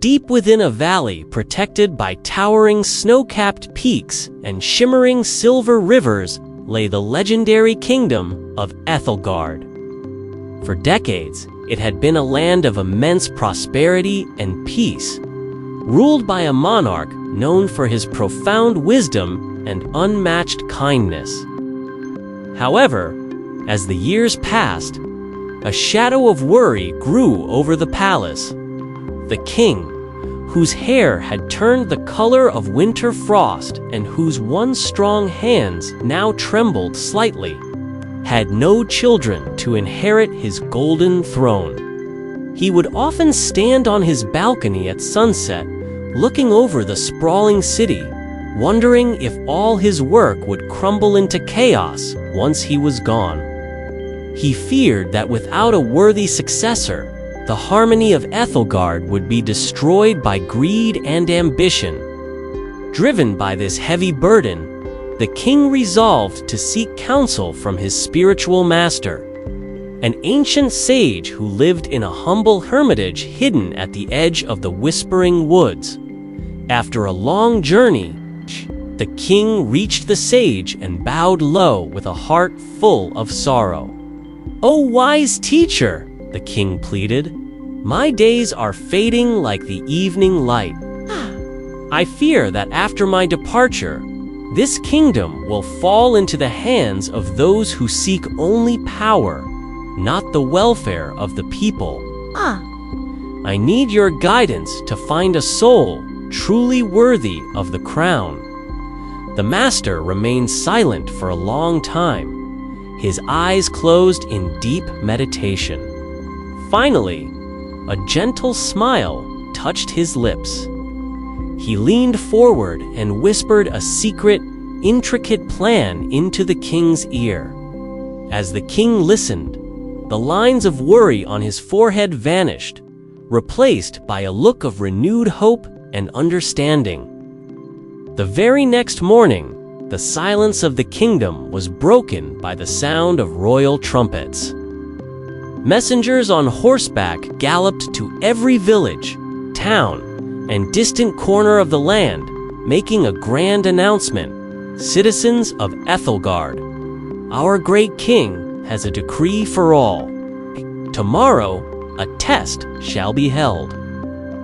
Deep within a valley protected by towering snow-capped peaks and shimmering silver rivers lay the legendary kingdom of Ethelgard. For decades, it had been a land of immense prosperity and peace, ruled by a monarch known for his profound wisdom and unmatched kindness. However, as the years passed, a shadow of worry grew over the palace. The king, whose hair had turned the color of winter frost and whose once strong hands now trembled slightly, had no children to inherit his golden throne. He would often stand on his balcony at sunset, looking over the sprawling city, wondering if all his work would crumble into chaos once he was gone. He feared that without a worthy successor, the harmony of Ethelgard would be destroyed by greed and ambition. Driven by this heavy burden, the king resolved to seek counsel from his spiritual master, an ancient sage who lived in a humble hermitage hidden at the edge of the Whispering Woods. After a long journey, the king reached the sage and bowed low with a heart full of sorrow. "O wise teacher," the king pleaded, "my days are fading like the evening light. I fear that after my departure, this kingdom will fall into the hands of those who seek only power, not the welfare of the people. I need your guidance to find a soul truly worthy of the crown." The master remained silent for a long time, his eyes closed in deep meditation. Finally, a gentle smile touched his lips. He leaned forward and whispered a secret, intricate plan into the king's ear. As the king listened, the lines of worry on his forehead vanished, replaced by a look of renewed hope and understanding. The very next morning, the silence of the kingdom was broken by the sound of royal trumpets. Messengers on horseback galloped to every village, town, and distant corner of the land, making a grand announcement. "Citizens of Ethelgard, our great king has a decree for all. Tomorrow, a test shall be held.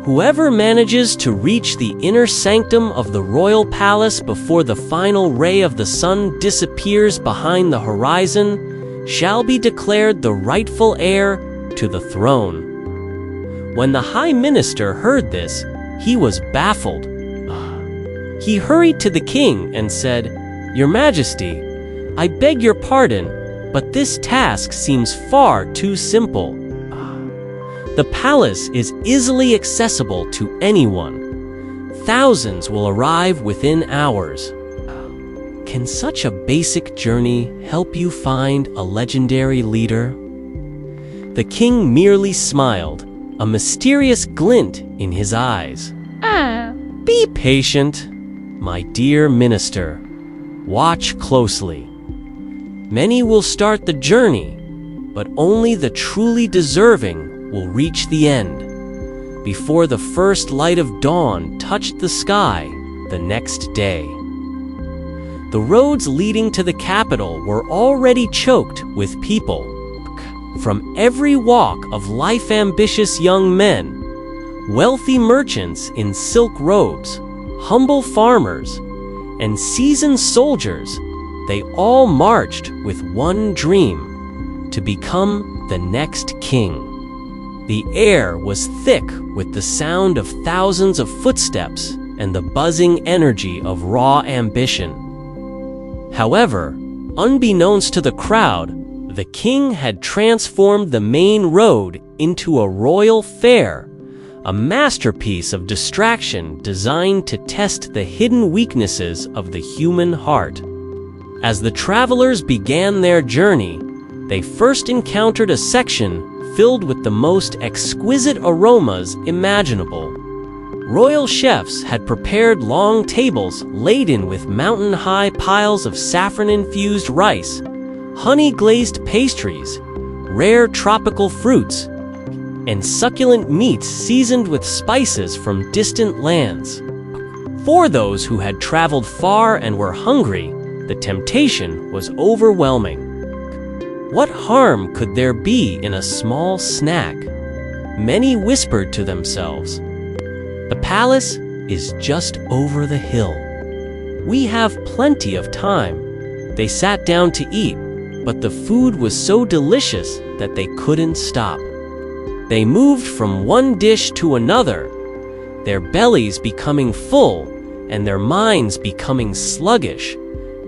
Whoever manages to reach the inner sanctum of the royal palace before the final ray of the sun disappears behind the horizon shall be declared the rightful heir to the throne." When the high minister heard this, he was baffled. He hurried to the king and said, "Your Majesty, I beg your pardon, but this task seems far too simple. The palace is easily accessible to anyone. Thousands will arrive within hours. Can such a basic journey help you find a legendary leader?" The king merely smiled, a mysterious glint in his eyes. "Be patient, my dear minister. Watch closely. Many will start the journey, but only the truly deserving will reach the end, before the first light of dawn touched the sky the next day." The roads leading to the capital were already choked with people. From every walk of life ambitious young men, wealthy merchants in silk robes, humble farmers, and seasoned soldiers, they all marched with one dream: to become the next king. The air was thick with the sound of thousands of footsteps and the buzzing energy of raw ambition. However, unbeknownst to the crowd, the king had transformed the main road into a royal fair, a masterpiece of distraction designed to test the hidden weaknesses of the human heart. As the travelers began their journey, they first encountered a section filled with the most exquisite aromas imaginable. Royal chefs had prepared long tables laden with mountain-high piles of saffron-infused rice, honey-glazed pastries, rare tropical fruits, and succulent meats seasoned with spices from distant lands. For those who had traveled far and were hungry, the temptation was overwhelming. What harm could there be in a small snack? Many whispered to themselves. The palace is just over the hill. We have plenty of time. They sat down to eat, but the food was so delicious that they couldn't stop. They moved from one dish to another, their bellies becoming full and their minds becoming sluggish,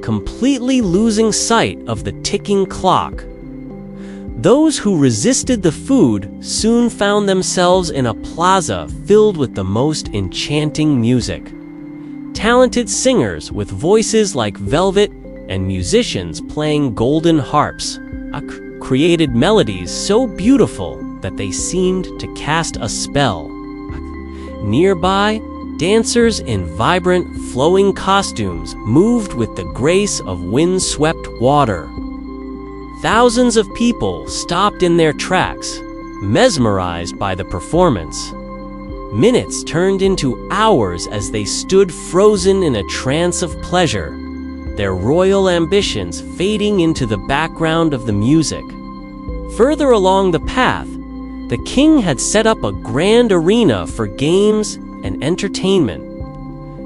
completely losing sight of the ticking clock. Those who resisted the food soon found themselves in a plaza filled with the most enchanting music. Talented singers with voices like velvet and musicians playing golden harps created melodies so beautiful that they seemed to cast a spell. Nearby, dancers in vibrant, flowing costumes moved with the grace of wind-swept water. Thousands of people stopped in their tracks, mesmerized by the performance. Minutes turned into hours as they stood frozen in a trance of pleasure, their royal ambitions fading into the background of the music. Further along the path, the king had set up a grand arena for games and entertainment.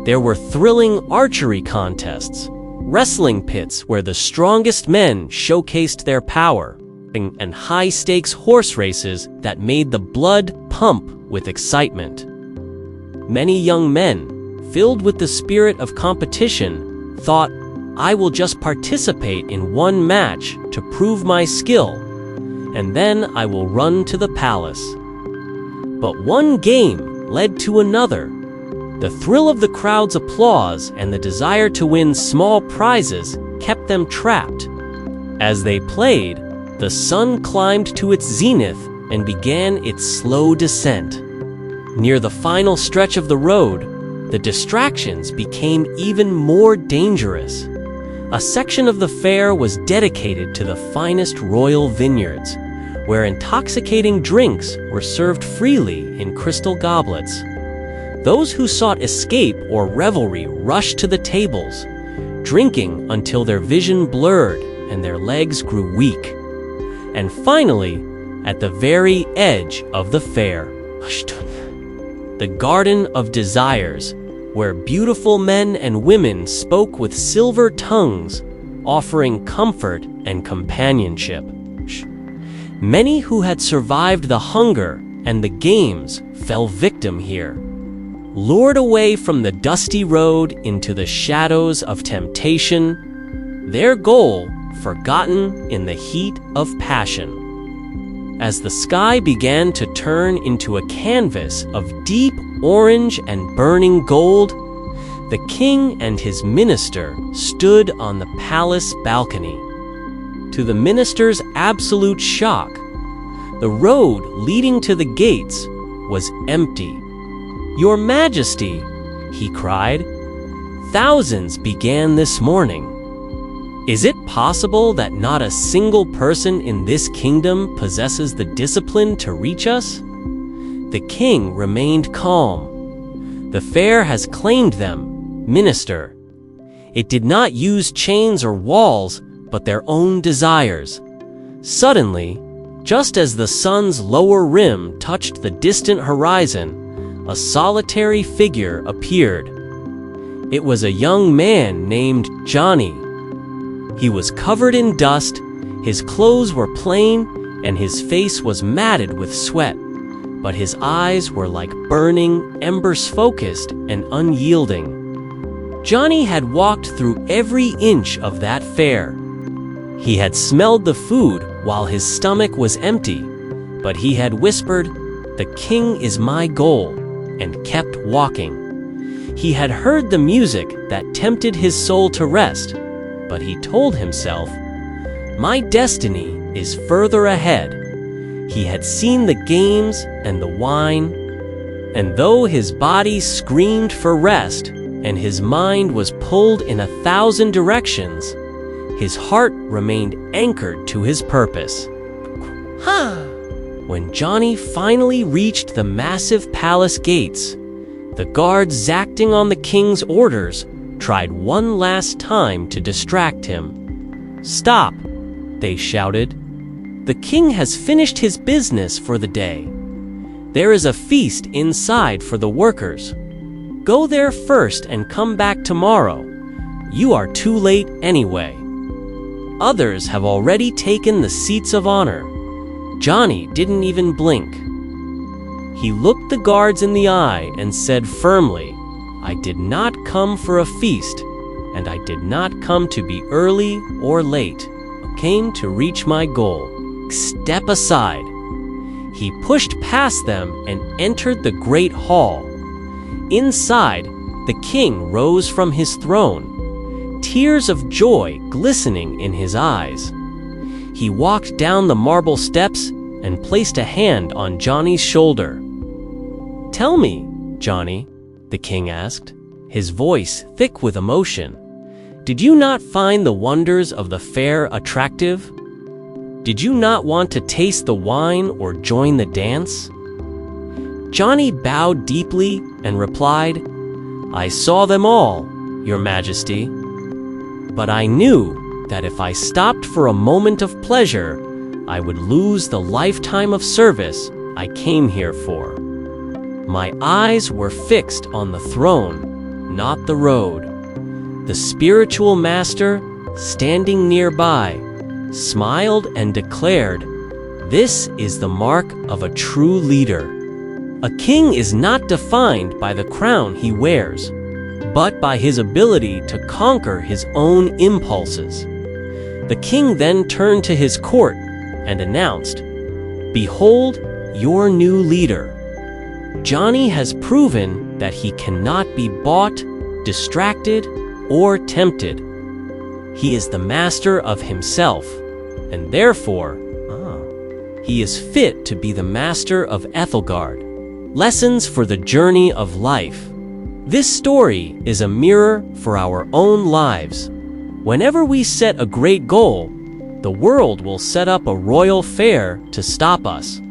There were thrilling archery contests, wrestling pits where the strongest men showcased their power, and high-stakes horse races that made the blood pump with excitement. Many young men, filled with the spirit of competition, thought, "I will just participate in one match to prove my skill, and then I will run to the palace." But one game led to another. The thrill of the crowd's applause and the desire to win small prizes kept them trapped. As they played, the sun climbed to its zenith and began its slow descent. Near the final stretch of the road, the distractions became even more dangerous. A section of the fair was dedicated to the finest royal vineyards, where intoxicating drinks were served freely in crystal goblets. Those who sought escape or revelry rushed to the tables, drinking until their vision blurred and their legs grew weak. And finally, at the very edge of the fair, the Garden of Desires, where beautiful men and women spoke with silver tongues, offering comfort and companionship. Many who had survived the hunger and the games fell victim here, lured away from the dusty road into the shadows of temptation, their goal forgotten in the heat of passion. As the sky began to turn into a canvas of deep orange and burning gold, the king and his minister stood on the palace balcony. To the minister's absolute shock, the road leading to the gates was empty. "Your Majesty," he cried, "thousands began this morning. Is it possible that not a single person in this kingdom possesses the discipline to reach us?" The king remained calm. "The fair has claimed them, minister. It did not use chains or walls, but their own desires." Suddenly, just as the sun's lower rim touched the distant horizon, a solitary figure appeared. It was a young man named Johnny. He was covered in dust, his clothes were plain, and his face was matted with sweat, but his eyes were like burning embers, focused and unyielding. Johnny had walked through every inch of that fair. He had smelled the food while his stomach was empty, but he had whispered, "The king is my goal," and kept walking. He had heard the music that tempted his soul to rest, but he told himself, "My destiny is further ahead." He had seen the games and the wine, and though his body screamed for rest and his mind was pulled in 1,000 directions, his heart remained anchored to his purpose. When Johnny finally reached the massive palace gates, the guards acting on the king's orders tried one last time to distract him. "Stop!" they shouted. "The king has finished his business for the day. There is a feast inside for the workers. Go there first and come back tomorrow. You are too late anyway." Others have already taken the seats of honor. Johnny didn't even blink. He looked the guards in the eye and said firmly, "I did not come for a feast, and I did not come to be early or late. I came to reach my goal. Step aside." He pushed past them and entered the great hall. Inside, the king rose from his throne, tears of joy glistening in his eyes. He walked down the marble steps and placed a hand on Johnny's shoulder. "Tell me, Johnny," the king asked, his voice thick with emotion, "did you not find the wonders of the fair attractive? Did you not want to taste the wine or join the dance?" Johnny bowed deeply and replied, "I saw them all, Your Majesty. But I knew that if I stopped for a moment of pleasure, I would lose the lifetime of service I came here for. My eyes were fixed on the throne, not the road." The spiritual master, standing nearby, smiled and declared, "This is the mark of a true leader. A king is not defined by the crown he wears, but by his ability to conquer his own impulses." The king then turned to his court and announced, "Behold your new leader. Johnny has proven that he cannot be bought, distracted, or tempted. He is the master of himself, and therefore, he is fit to be the master of Ethelgard." Lessons for the journey of life. This story is a mirror for our own lives. Whenever we set a great goal, the world will set up a royal fair to stop us.